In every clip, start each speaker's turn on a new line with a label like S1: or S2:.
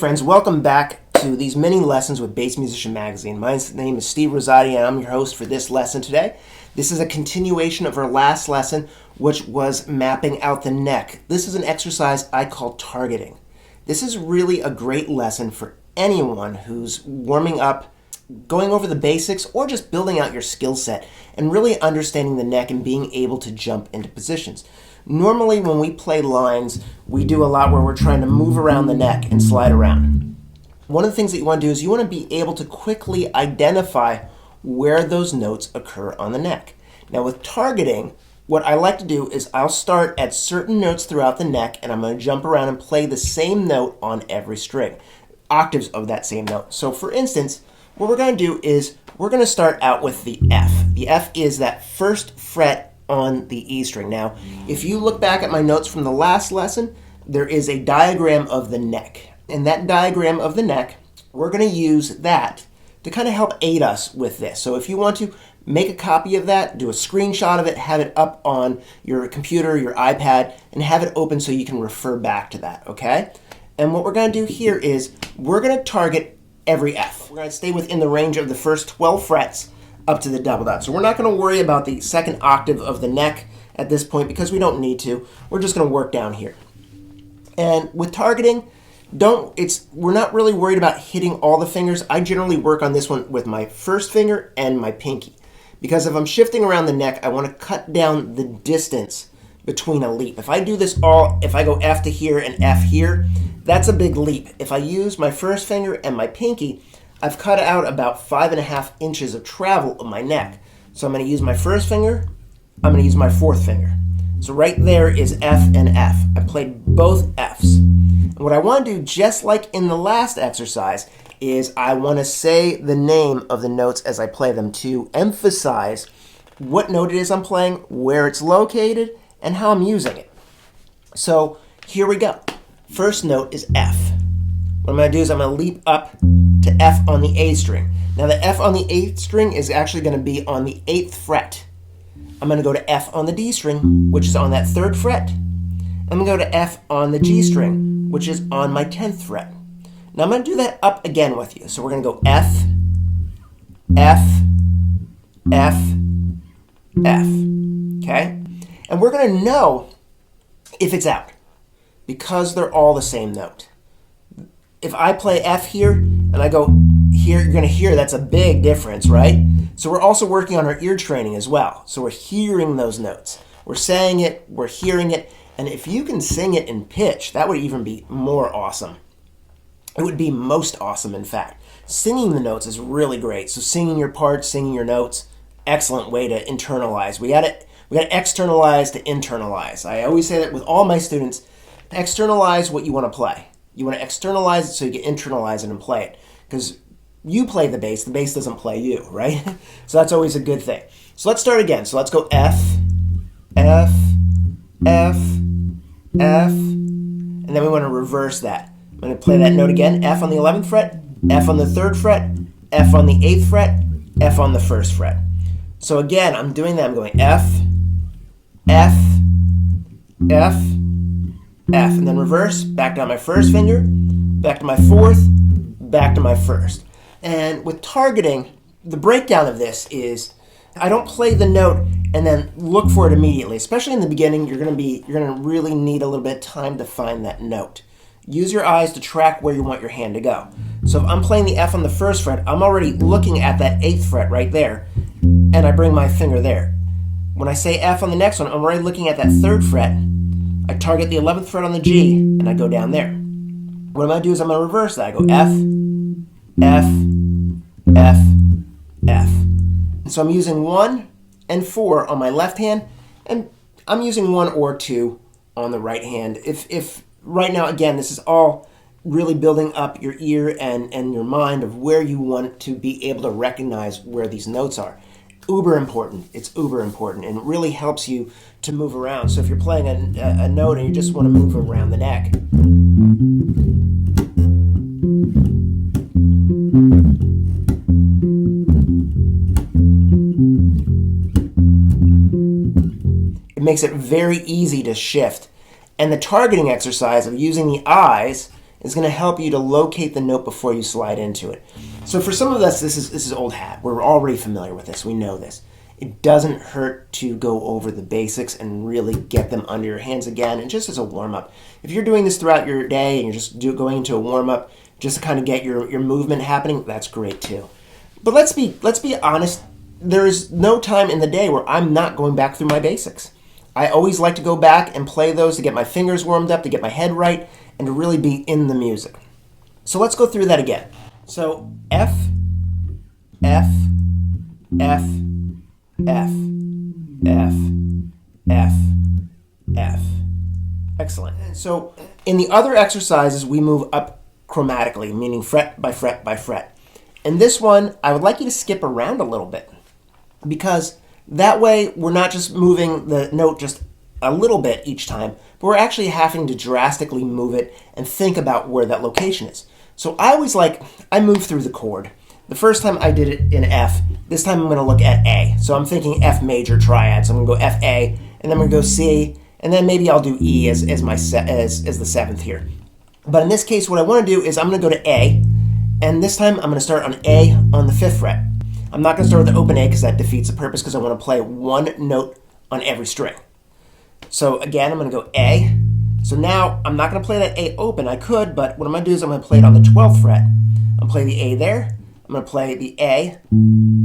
S1: friends, welcome back to these mini lessons with Bass Musician Magazine. My name is Steve Rosati and I'm your host for this lesson today. This is a continuation of our last lesson, which was mapping out the neck. This is an exercise I call targeting. This is really a great lesson for anyone who's warming up, going over the basics, or just building out your skill set and really understanding the neck and being able to jump into positions. Normally when we play lines, we do a lot where we're trying to move around the neck and slide around. One of the things that you want to do is you want to be able to quickly identify where those notes occur on the neck. Now with targeting, what I like to do is I'll start at certain notes throughout the neck and I'm going to jump around and play the same note on every string, octaves of that same note. So for instance, what we're going to do is we're going to start out with the F. The F is that first fret on the E string. Now, if you look back at my notes from the last lesson, there is a diagram of the neck. And that diagram of the neck, we're going to use that to kind of help aid us with this. So if you want to make a copy of that, do a screenshot of it, have it up on your computer, your iPad, and have it open so you can refer back to that, okay? And what we're going to do here is we're going to target every F. We're going to stay within the range of the first 12 frets up to the double dot. So we're not going to worry about the second octave of the neck at this point because we don't need to. We're just going to work down here. And with targeting, we're not really worried about hitting all the fingers. I generally work on this one with my first finger and my pinky. Because if I'm shifting around the neck, I want to cut down the distance between a leap. If I do this if I go F to here and F here, that's a big leap. If I use my first finger and my pinky, I've cut out about 5.5 inches of travel of my neck. So I'm going to use my first finger, I'm going to use my fourth finger. So right there is F and F. I played both Fs. And what I want to do, just like in the last exercise, is I want to say the name of the notes as I play them to emphasize what note it is I'm playing, where it's located, and how I'm using it. So here we go. First note is F. What I'm going to do is I'm going to leap up to F on the A string. Now the F on the 8th string is actually going to be on the 8th fret. I'm going to go to F on the D string, which is on that 3rd fret. I'm going to go to F on the G string, which is on my 10th fret. Now I'm going to do that up again with you. So we're going to go F, F, F, F. Okay? And we're going to know if it's out because they're all the same note. If I play F here and I go here, you're going to hear that's a big difference, right? So we're also working on our ear training as well. So we're hearing those notes. We're saying it, we're hearing it, and if you can sing it in pitch, that would even be more awesome. It would be most awesome, in fact. Singing the notes is really great. So singing your parts, singing your notes, excellent way to internalize. We got to externalize to internalize. I always say that with all my students, externalize what you want to play. You want to externalize it so you can internalize it and play it. Because you play the bass doesn't play you, right? So that's always a good thing. So let's start again. So let's go F, F, F, F, and then we want to reverse that. I'm going to play that note again, F on the 11th fret, F on the 3rd fret, F on the 8th fret, F on the 1st fret. So again, I'm doing that. I'm going F, F, F, F, and then reverse, back down my first finger, back to my 4th, back to my 1st. And with targeting, the breakdown of this is I don't play the note and then look for it immediately. Especially in the beginning, you're going to really need a little bit of time to find that note. Use your eyes to track where you want your hand to go. So if I'm playing the F on the 1st fret, I'm already looking at that 8th fret right there, and I bring my finger there. When I say F on the next one, I'm already looking at that 3rd fret. I target the 11th fret on the G, and I go down there. What I'm going to do is I'm going to reverse that. I go F, F, F, F. So I'm using 1 and 4 on my left hand, and I'm using 1 or 2 on the right hand. If right now, again, this is all really building up your ear and your mind of where you want to be able to recognize where these notes are. Uber important. It's uber important, and it really helps you to move around. So if you're playing a note and you just want to move around the neck, it makes it very easy to shift. And the targeting exercise of using the eyes is going to help you to locate the note before you slide into it. So for some of us, this is old hat. We're already familiar with this. We know this. It doesn't hurt to go over the basics and really get them under your hands again, and just as a warm-up. If you're doing this throughout your day and you're just going into a warm-up just to kind of get your movement happening, that's great too. But let's be honest. There is no time in the day where I'm not going back through my basics. I always like to go back and play those to get my fingers warmed up, to get my head right, and to really be in the music. So let's go through that again. So F, F, F, F, F, F, F. Excellent. So in the other exercises, we move up chromatically, meaning fret by fret by fret. And this one, I would like you to skip around a little bit, because that way we're not just moving the note just a little bit each time, but we're actually having to drastically move it and think about where that location is. So I move through the chord. The first time I did it in F, this time I'm going to look at A. So I'm thinking F major triad. So I'm going to go F A, and then I'm going to go C, and then maybe I'll do E as the 7th here. But in this case, what I want to do is I'm going to go to A, and this time I'm going to start on A on the 5th fret. I'm not going to start with the open A because that defeats the purpose, because I want to play one note on every string. So again, I'm going to go A. So now I'm not going to play that A open. I could, but what I'm going to do is I'm going to play it on the 12th fret. I'm going to play the A there. I'm going to play the A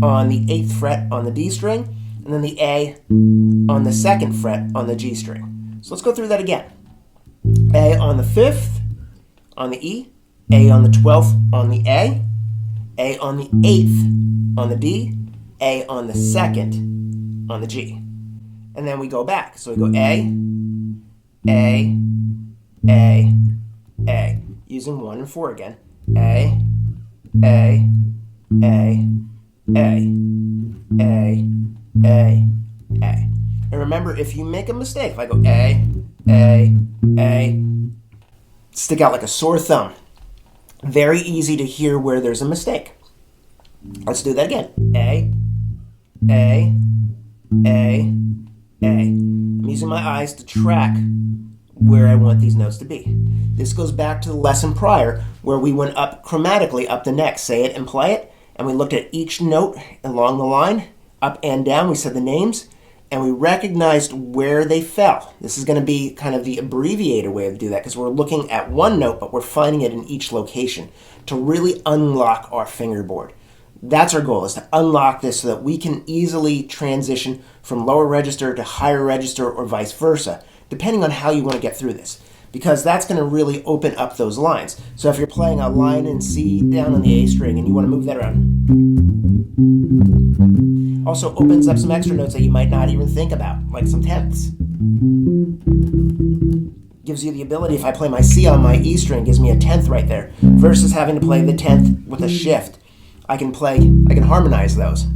S1: on the 8th fret on the D string, and then the A on the 2nd fret on the G string. So let's go through that again. A on the 5th on the E, A on the 12th on the A on the 8th on the D, A on the 2nd on the G. And then we go back. So we go A, using 1 and 4 again. A. And remember, if you make a mistake, if I go A, stick out like a sore thumb. Very easy to hear where there's a mistake. Let's do that again. A. I'm using my eyes to track where I want these notes to be. This goes back to the lesson prior where we went up chromatically up the neck, say it and play it, and we looked at each note along the line, up and down. We said the names, and we recognized where they fell. This is going to be kind of the abbreviated way to do that, because we're looking at one note, but we're finding it in each location to really unlock our fingerboard. That's our goal, is to unlock this so that we can easily transition from lower register to higher register or vice versa, depending on how you want to get through this, because that's going to really open up those lines. So if you're playing a line in C down on the A string and you want to move that around, also opens up some extra notes that you might not even think about, like some tenths. Gives you the ability, if I play my C on my E string, gives me a 10th right there, versus having to play the 10th with a shift. I can harmonize those.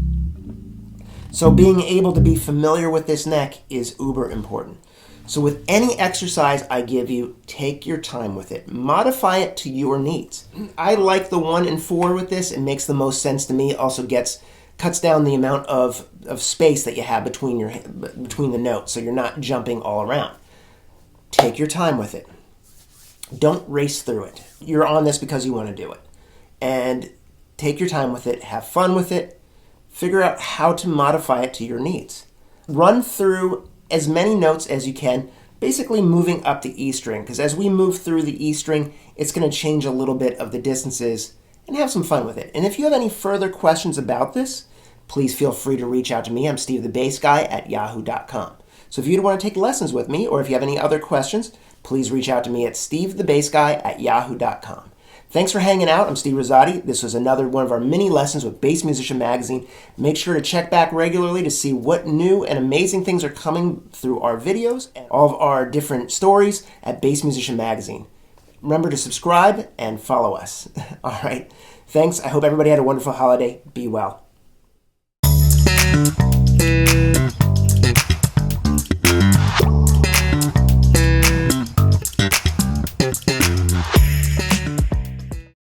S1: So being able to be familiar with this neck is uber important. So with any exercise I give you, take your time with it. Modify it to your needs. I like the 1 and 4 with this. It makes the most sense to me. Also cuts down the amount of space that you have between the notes, so you're not jumping all around. Take your time with it. Don't race through it. You're on this because you want to do it. And take your time with it. Have fun with it. Figure out how to modify it to your needs. Run through as many notes as you can, basically moving up the E string, because as we move through the E string, it's going to change a little bit of the distances, and have some fun with it. And if you have any further questions about this, please feel free to reach out to me. I'm stevethebassguy at yahoo.com. So if you'd want to take lessons with me, or if you have any other questions, please reach out to me at stevethebassguy at yahoo.com. Thanks for hanging out. I'm Steve Rosati. This was another one of our mini lessons with Bass Musician Magazine. Make sure to check back regularly to see what new and amazing things are coming through our videos and all of our different stories at Bass Musician Magazine. Remember to subscribe and follow us. All right. Thanks. I hope everybody had a wonderful holiday. Be well.